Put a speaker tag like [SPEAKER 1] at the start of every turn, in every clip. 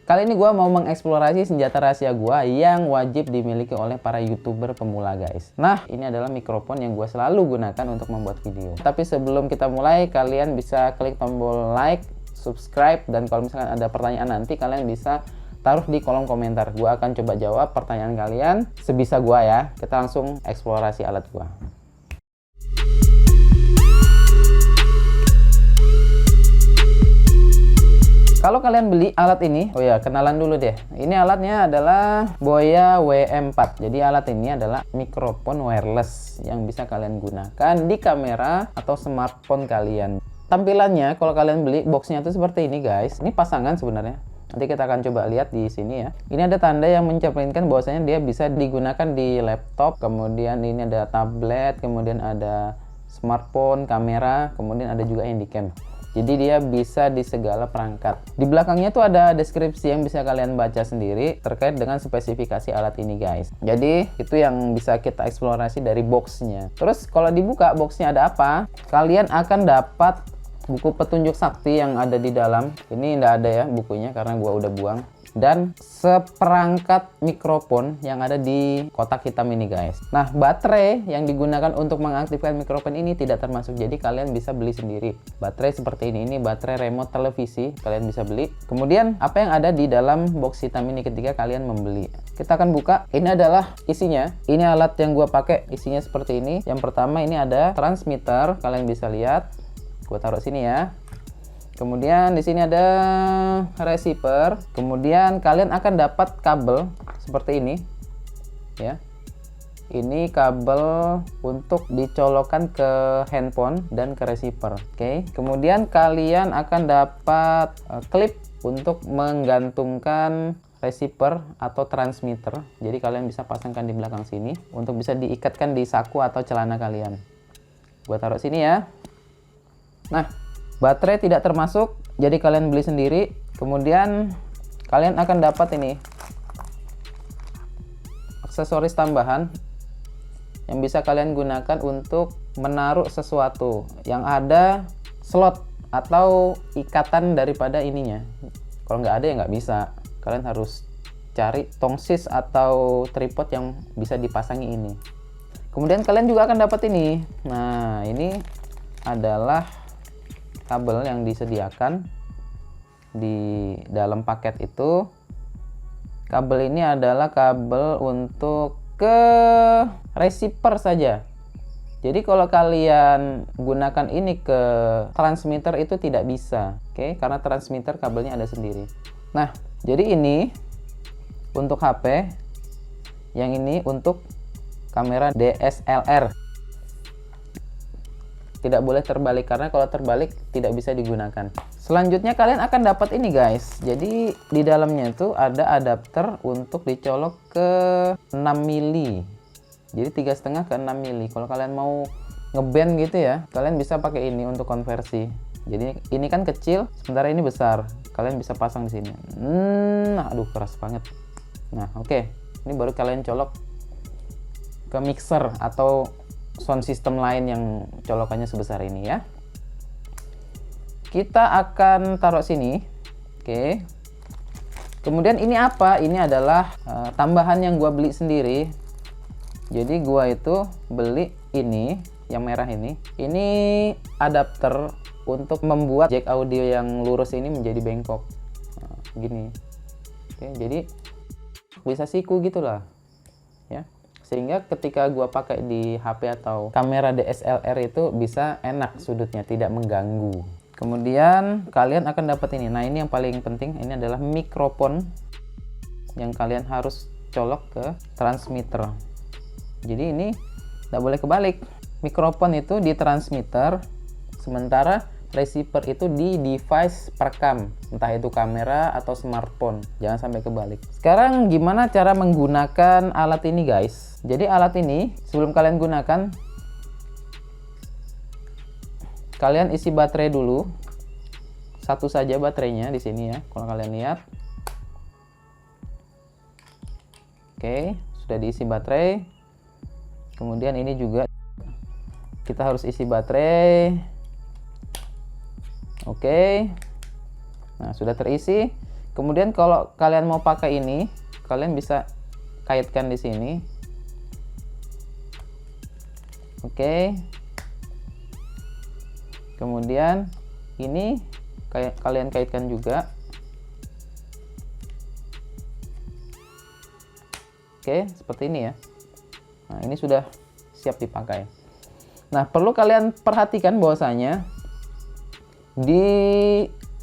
[SPEAKER 1] Kali ini gue mau mengeksplorasi senjata rahasia gue yang wajib dimiliki oleh para YouTuber pemula guys. Nah, ini adalah mikrofon yang gue selalu gunakan untuk membuat video. Tapi sebelum kita mulai, kalian bisa klik tombol like, subscribe, dan kalau misalkan ada pertanyaan nanti kalian bisa taruh di kolom komentar. Gue akan coba jawab pertanyaan kalian sebisa gue ya. Kita langsung eksplorasi alat gue. Kalau kalian beli alat ini, oh ya, kenalan dulu deh. Ini alatnya adalah Boya WM4. Jadi alat ini adalah mikrofon wireless yang bisa kalian gunakan di kamera atau smartphone kalian. Tampilannya kalau kalian beli boxnya tuh seperti ini guys. Ini pasangan sebenarnya. Nanti kita akan coba lihat di sini ya. Ini ada tanda yang mencerminkan bahwasanya dia bisa digunakan di laptop. Kemudian ini ada tablet, kemudian ada smartphone, kamera, kemudian ada juga handycam. Jadi dia bisa di segala perangkat. Di belakangnya tuh ada deskripsi yang bisa kalian baca sendiri terkait dengan spesifikasi alat ini guys. Jadi itu yang bisa kita eksplorasi dari boxnya. Terus kalau dibuka boxnya ada apa? Kalian akan dapat buku petunjuk sakti yang ada di dalam. Ini nggak ada ya bukunya karena gua udah buang. Dan seperangkat mikrofon yang ada di kotak hitam ini guys. Nah, baterai yang digunakan untuk mengaktifkan mikrofon ini tidak termasuk, jadi kalian bisa beli sendiri. Baterai seperti ini baterai remote televisi, kalian bisa beli. Kemudian apa yang ada di dalam box hitam ini ketika kalian membeli? Kita akan buka. Ini adalah isinya. Ini alat yang gua pakai, isinya seperti ini. Yang pertama ini ada transmitter, kalian bisa lihat. Gua taruh sini ya. Kemudian di sini ada receiver. Kemudian kalian akan dapat kabel seperti ini, ya. Ini kabel untuk dicolokkan ke handphone dan ke receiver. Oke. Kemudian kalian akan dapat klip untuk menggantungkan receiver atau transmitter. Jadi kalian bisa pasangkan di belakang sini untuk bisa diikatkan di saku atau celana kalian. Gua taruh sini ya. Nah, baterai tidak termasuk, jadi kalian beli sendiri. Kemudian kalian akan dapat ini aksesoris tambahan yang bisa kalian gunakan untuk menaruh sesuatu yang ada slot atau ikatan daripada ininya. Kalau nggak ada ya nggak bisa. Kalian harus cari tongsis atau tripod yang bisa dipasangi ini. Kemudian kalian juga akan dapat ini. Nah, ini adalah kabel yang disediakan di dalam paket itu. Kabel ini adalah kabel untuk ke receiver saja. Jadi kalau kalian gunakan ini ke transmitter itu tidak bisa, oke? Karena transmitter kabelnya ada sendiri. Nah, jadi ini untuk HP, yang ini untuk kamera DSLR. Tidak boleh terbalik karena kalau terbalik tidak bisa digunakan. Selanjutnya kalian akan dapat ini guys. Jadi di dalamnya itu ada adapter untuk dicolok ke 6 mili. Jadi 3,5 ke 6 mili. Kalau kalian mau ngeband gitu ya, kalian bisa pakai ini untuk konversi. Jadi ini kan kecil, sementara ini besar. Kalian bisa pasang di sini. Aduh keras banget. Nah, oke. Ini baru kalian colok ke mixer atau sound system lain yang colokannya sebesar ini ya. Kita akan taruh sini. Oke. Kemudian ini apa? Ini adalah tambahan yang gua beli sendiri. Jadi gua itu beli ini yang merah ini. Ini adapter untuk membuat jack audio yang lurus ini menjadi bengkok. Nah, gini. Oke, jadi bisa siku gitulah. Ya. Sehingga ketika gua pakai di HP atau kamera DSLR itu bisa enak sudutnya, tidak mengganggu. Kemudian kalian akan dapat ini. Nah, ini yang paling penting, ini adalah mikrofon yang kalian harus colok ke transmitter. Jadi ini tidak boleh kebalik. Mikrofon itu di transmitter, sementara receiver itu di device perekam, entah itu kamera atau smartphone. Jangan sampai kebalik. Sekarang gimana cara menggunakan alat ini guys? Jadi alat ini sebelum kalian gunakan, kalian isi baterai dulu. Satu saja baterainya di sini ya. Kalau kalian lihat. Oke, sudah diisi baterai. Kemudian ini juga kita harus isi baterai. Oke. Nah, sudah terisi. Kemudian kalau kalian mau pakai ini, kalian bisa kaitkan di sini. Oke. Kemudian ini kalian kaitkan juga. Oke, seperti ini ya. Nah, ini sudah siap dipakai. Nah, perlu kalian perhatikan bahwasanya di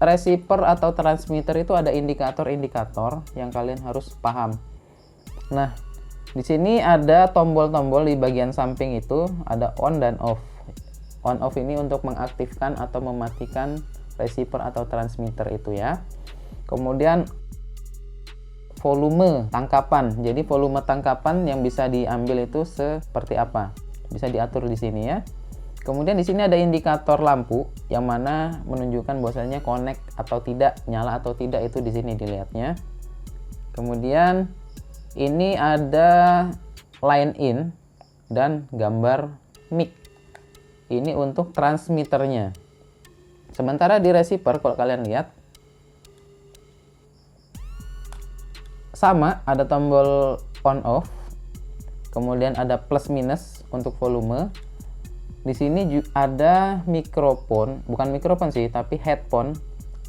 [SPEAKER 1] receiver atau transmitter itu ada indikator-indikator yang kalian harus paham. Nah, di sini ada tombol-tombol di bagian samping itu, ada on dan off. On off ini untuk mengaktifkan atau mematikan receiver atau transmitter itu ya. Kemudian volume tangkapan. Jadi volume tangkapan yang bisa diambil itu seperti apa? Bisa diatur di sini ya. Kemudian di sini ada indikator lampu yang mana menunjukkan bahwasanya connect atau tidak, nyala atau tidak, itu di sini dilihatnya. Kemudian ini ada line in dan gambar mic. Ini untuk transmitternya. Sementara di receiver kalau kalian lihat sama, ada tombol on off, kemudian ada plus minus untuk volume. Di sini ada mikrofon, bukan mikrofon sih, tapi headphone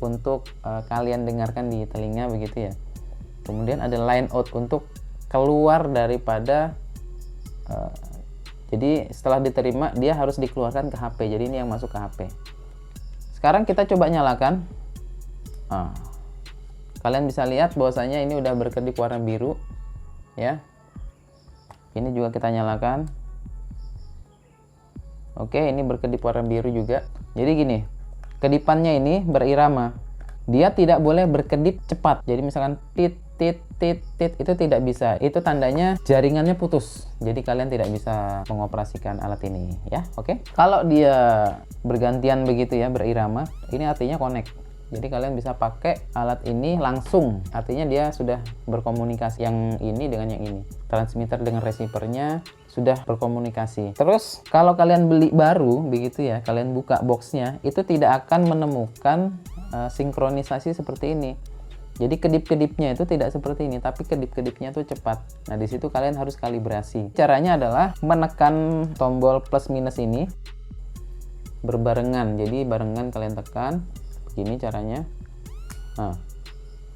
[SPEAKER 1] untuk kalian dengarkan di telinga begitu ya. Kemudian ada line out untuk keluar daripada jadi setelah diterima dia harus dikeluarkan ke HP. Jadi ini yang masuk ke HP. Sekarang kita coba nyalakan. Kalian bisa lihat bahwasanya ini udah berkedip warna biru ya. Ini juga kita nyalakan. Oke, ini berkedip warna biru juga. Jadi gini, kedipannya ini berirama. Dia tidak boleh berkedip cepat. Jadi misalkan tit tit tit tit, itu tidak bisa. Itu tandanya jaringannya putus. Jadi kalian tidak bisa mengoperasikan alat ini ya. Oke. Kalau dia bergantian begitu ya, berirama, ini artinya connect. Jadi kalian bisa pakai alat ini langsung. Artinya dia sudah berkomunikasi, yang ini dengan yang ini. Transmitter dengan receivernya sudah berkomunikasi. Terus kalau kalian beli baru begitu ya, kalian buka boxnya, itu tidak akan menemukan sinkronisasi seperti ini. Jadi kedip-kedipnya itu tidak seperti ini, tapi kedip-kedipnya itu cepat. Nah, di situ kalian harus kalibrasi. Caranya adalah menekan tombol plus minus ini berbarengan. Jadi barengan kalian tekan. Begini caranya. Nah,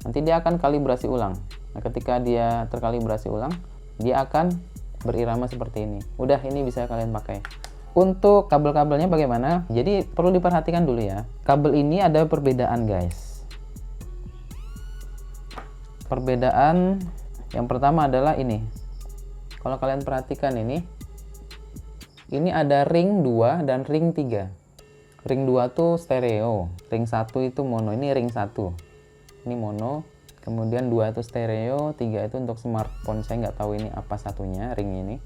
[SPEAKER 1] nanti dia akan kalibrasi ulang. Nah, ketika dia terkalibrasi ulang, dia akan berirama seperti ini. Udah, ini bisa kalian pakai. Untuk kabel-kabelnya bagaimana? Jadi perlu diperhatikan dulu ya. Kabel ini ada perbedaan, guys. Perbedaan yang pertama adalah ini. Kalau kalian perhatikan ini ada ring 2 dan ring 3. Ring 2 tuh stereo, ring 1 itu mono. Ini ring 1, ini mono. Kemudian 2 itu stereo, 3 itu untuk smartphone. Saya nggak tahu ini apa satunya, ring ini.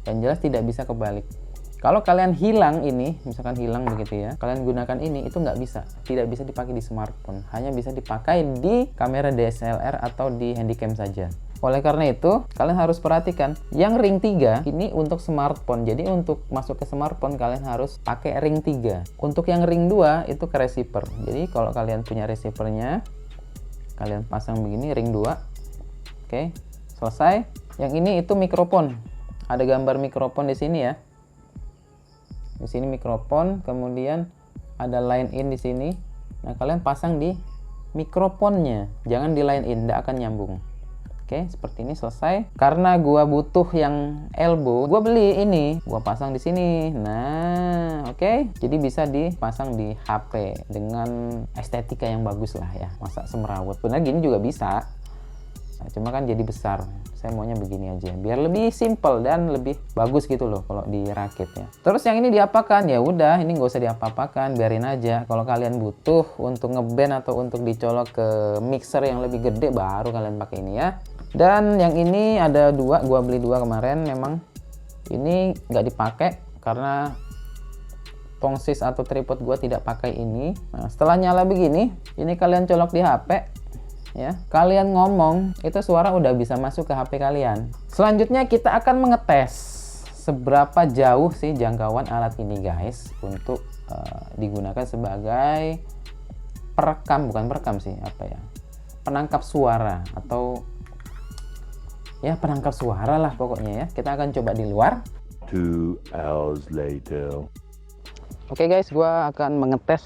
[SPEAKER 1] Yang jelas tidak bisa kebalik. Kalau kalian hilang ini, misalkan hilang begitu ya, kalian gunakan ini, itu nggak bisa. Tidak bisa dipakai di smartphone. Hanya bisa dipakai di kamera DSLR atau di handycam saja. Oleh karena itu, kalian harus perhatikan yang ring 3 ini untuk smartphone. Jadi untuk masuk ke smartphone kalian harus pakai ring 3. Untuk yang ring 2 itu ke receiver. Jadi kalau kalian punya receivernya, kalian pasang begini ring 2. Oke, selesai. Yang ini itu mikrofon. Ada gambar mikrofon di sini ya. Di sini mikrofon, kemudian ada line in di sini. Nah, kalian pasang di mikrofonnya. Jangan di line in, tidak akan nyambung. Oke, seperti ini selesai. Karena gua butuh yang elbow, gua beli ini, gua pasang di sini. Nah, oke. Jadi bisa dipasang di HP dengan estetika yang bagus lah ya. Masa semrawut. Benar gini juga bisa. Nah, cuma kan jadi besar. Saya maunya begini aja, biar lebih simple dan lebih bagus gitu loh kalau dirakit ya. Terus yang ini diapakan? Ya udah, ini nggak usah diapa-apakan, biarin aja. Kalau kalian butuh untuk ngeband atau untuk dicolok ke mixer yang lebih gede, baru kalian pakai ini ya. Dan yang ini ada 2, gua beli 2 kemarin. Memang ini nggak dipakai karena tongsis atau tripod gua tidak pakai ini. Nah, setelah nyala begini, ini kalian colok di HP ya. Kalian ngomong, itu suara udah bisa masuk ke HP kalian. Selanjutnya kita akan mengetes seberapa jauh sih jangkauan alat ini, guys, untuk digunakan sebagai perekam, bukan perekam sih, apa ya? penangkap suara atau ya penangkap suara lah pokoknya ya. Kita akan coba di luar.
[SPEAKER 2] 2 hours later.
[SPEAKER 1] Oke guys, gua akan mengetes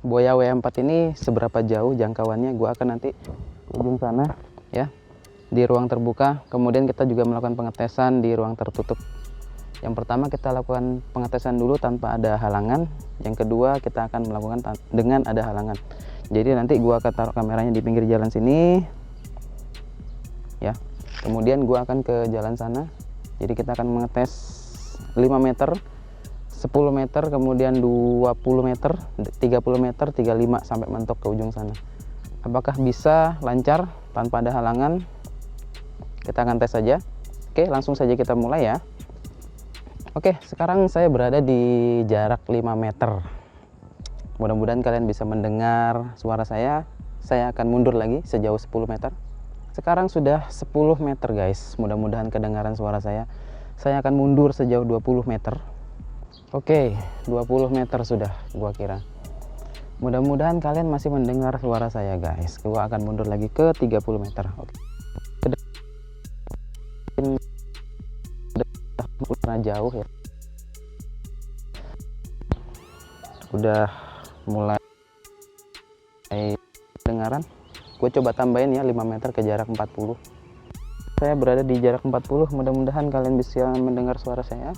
[SPEAKER 1] Boya W4 ini seberapa jauh jangkauannya. Gua akan nanti ujung sana ya, di ruang terbuka. Kemudian kita juga melakukan pengetesan di ruang tertutup. Yang pertama kita lakukan pengetesan dulu tanpa ada halangan. Yang kedua kita akan melakukan dengan ada halangan. Jadi nanti gua akan taruh kameranya di pinggir jalan sini ya. Kemudian gua akan ke jalan sana. Jadi kita akan mengetes 5 meter, 10 meter, kemudian 20 meter, 30 meter, 35 sampai mentok ke ujung sana. Apakah bisa lancar tanpa ada halangan? Kita akan tes saja. Oke, langsung saja kita mulai ya. Oke, sekarang saya berada di jarak 5 meter. Mudah-mudahan kalian bisa mendengar suara saya. Saya akan mundur lagi sejauh 10 meter. Sekarang sudah 10 meter guys. Mudah-mudahan kedengaran suara saya. Saya akan mundur sejauh 20 meter. Oke, 20 meter sudah gua kira. Mudah-mudahan kalian masih mendengar suara saya guys. Gua akan mundur lagi ke 30 meter. Oke. Udah jauh ya. Udah mulai dengaran. Gue coba tambahin ya 5 meter ke jarak 40. Saya berada di jarak 40. Mudah-mudahan kalian bisa mendengar suara saya.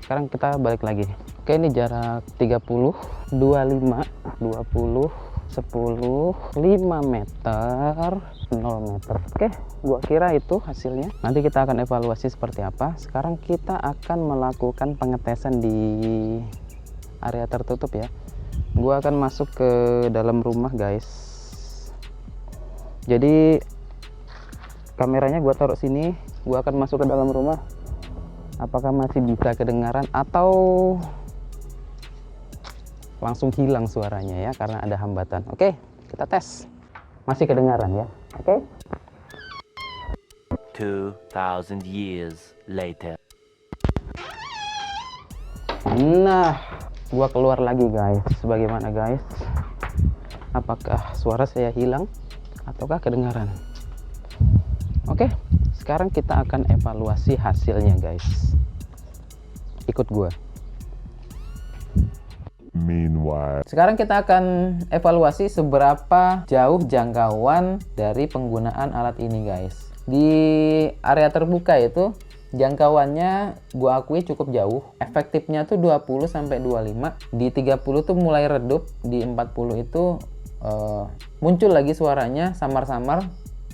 [SPEAKER 1] Sekarang kita balik lagi. Oke, ini jarak 30, 25, 20, 10, 5 meter, 0 meter. Oke, gua kira itu hasilnya. Nanti kita akan evaluasi seperti apa. Sekarang kita akan melakukan pengetesan di area tertutup ya. Gua akan masuk ke dalam rumah guys. Jadi kameranya gua taruh sini. Gua akan masuk ke dalam rumah. Apakah masih bisa kedengaran atau langsung hilang suaranya ya karena ada hambatan. Oke, kita tes. Masih kedengaran ya. Oke.
[SPEAKER 2] 2000 years later.
[SPEAKER 1] Nah, gua keluar lagi guys. Bagaimana guys? Apakah suara saya hilang ataukah kedengaran? Oke, sekarang kita akan evaluasi hasilnya guys. Ikut gua.
[SPEAKER 2] Meanwhile,
[SPEAKER 1] Sekarang kita akan evaluasi seberapa jauh jangkauan dari penggunaan alat ini guys. Di area terbuka itu jangkauannya gua akui cukup jauh. Efektifnya tuh 20 sampai 25. Di 30 tuh mulai redup, di 40 itu muncul lagi suaranya samar-samar,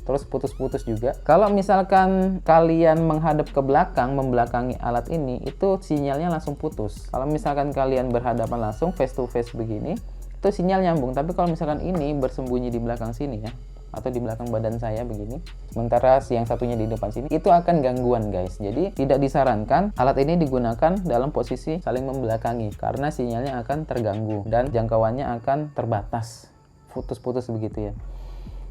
[SPEAKER 1] terus putus-putus juga. Kalau misalkan kalian menghadap ke belakang, membelakangi alat ini, itu sinyalnya langsung putus. Kalau misalkan kalian berhadapan langsung face to face begini, itu sinyal nyambung. Tapi kalau misalkan ini bersembunyi di belakang sini ya, atau di belakang badan saya begini, sementara yang satunya di depan sini, itu akan gangguan guys. Jadi tidak disarankan alat ini digunakan dalam posisi saling membelakangi, karena sinyalnya akan terganggu dan jangkauannya akan terbatas, putus-putus begitu ya.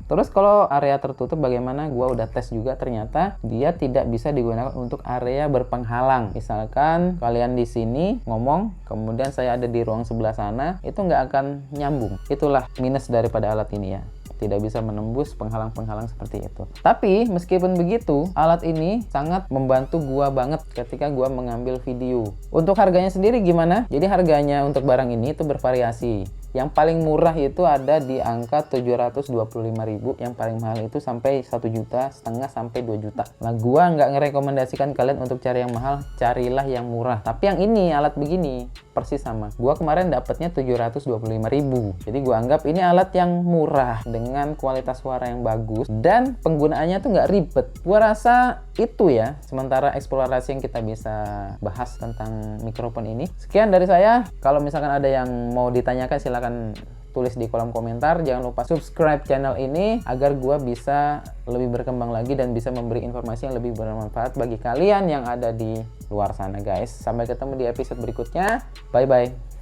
[SPEAKER 1] Terus kalau area tertutup bagaimana? Gua udah tes juga, ternyata dia tidak bisa digunakan untuk area berpenghalang. Misalkan kalian di sini ngomong, kemudian saya ada di ruang sebelah sana, itu nggak akan nyambung. Itulah minus daripada alat ini ya. Tidak bisa menembus penghalang-penghalang seperti itu. Tapi meskipun begitu, alat ini sangat membantu gua banget ketika gua mengambil video. Untuk harganya sendiri gimana? Jadi harganya untuk barang ini itu bervariasi. Yang paling murah itu ada di angka 725.000, yang paling mahal itu sampai 1,5 juta sampai 2 juta. Nah, gua nggak ngerekomendasikan kalian untuk cari yang mahal, carilah yang murah. Tapi yang ini alat begini persis sama. Gua kemarin dapatnya 725.000. Jadi gua anggap ini alat yang murah dengan kualitas suara yang bagus dan penggunaannya tuh nggak ribet. Gua rasa itu ya sementara eksplorasi yang kita bisa bahas tentang mikrofon ini. Sekian dari saya. Kalau misalkan ada yang mau ditanyakan silakan tulis di kolom komentar. Jangan lupa subscribe channel ini agar gua bisa lebih berkembang lagi dan bisa memberi informasi yang lebih bermanfaat bagi kalian yang ada di luar sana guys. Sampai ketemu di episode berikutnya. Bye bye.